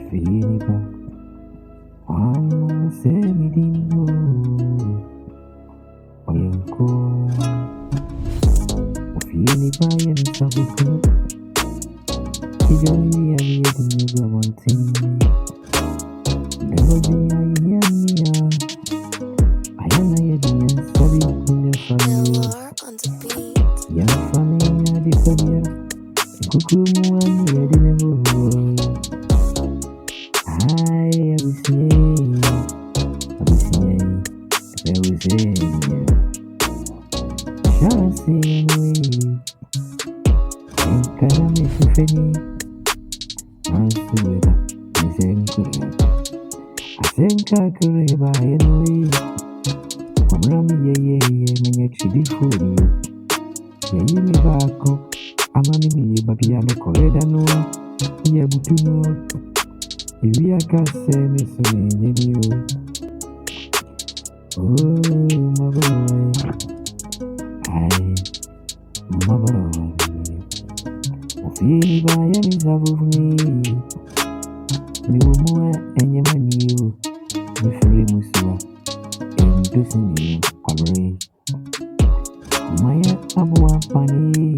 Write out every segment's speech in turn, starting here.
Finipa, I'm semi Oyanko, Finipa, and Sabuku. Kijoni ya yetu nyuga mountain. Never be a yamia. Ayana yediya sabi kunya family. Yam family ya dipabia. Kukumu ani yedineho. Ay, abusiye. Shansi anyway. Enkana mefufeni. Mansuweba, Asenka kureba anyway. Kwamrami ye menye chidifuri. Ye mi bako. Amami mi babiano koreda noa. Ye butu noa. Iwi akase mesone yenyo. Oh, my boy. My boy. Ofini ba ya mi sabufuni. Mi umua enye maniyo. Mi fere musuwa. Pesi ni kwabre. Maya abuwa pani.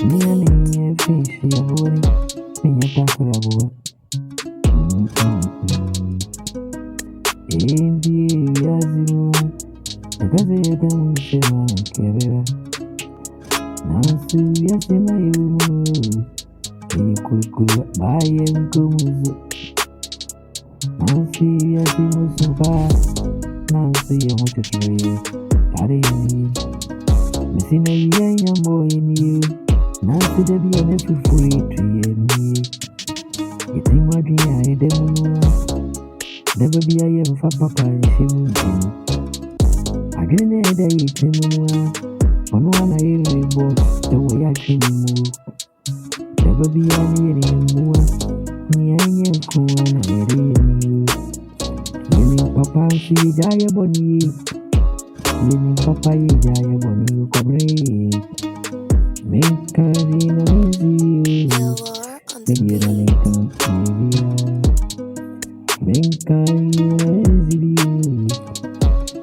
Niya niye fishi abuwa. Niya takura abuwa. Indi yazimwa. Nakaze yadamu sema kebera. Nansu yasema yumu. Kurukuru baye mkumuzu. Nansu yasimu supa. Nansu yamuchushuye. Tare yuni. Mesina yaya mbo yeni. Nansu debi ya nefufuri tuyeni. Itimwa dunya edemunu. Never be a year for papa and she moved him. Again, a day, Timua. On one I really bought the way I can move. Never be a near more. Me and you, Kuan, I really. Yelling papa, see Jaya Bonnie. Yelling papa, Jaya Bonnie, Cobre. Make her in a easy. Maybe a Lincoln, maybe. Benka yeziliyo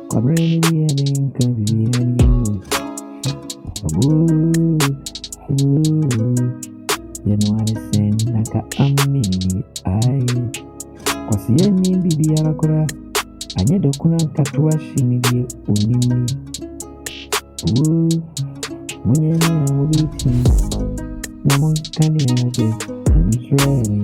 Kwabreni ya benka biyaniyo Januari sen naka amini ai Kwasiyeni bibi ya rakura Anyedo kuna katuwa shimili unimi Mwenye ya mubiti Na mwankani ya mube Andrea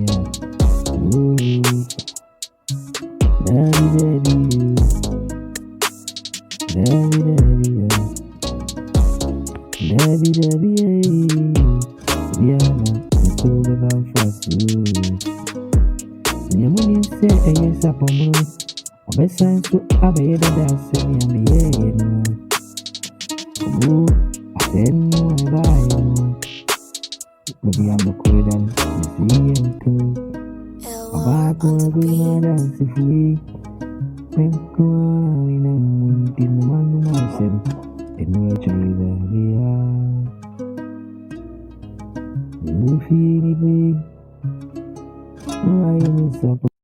Dabi, Diana, it's all about fast. Yamuni say a yes upon moon. Obesan to Abba that's me and oh, I said no, I buy no. But the other could see and cool. About one good dance if we went in a moon in the man myself. And no we are. You feel it, I am so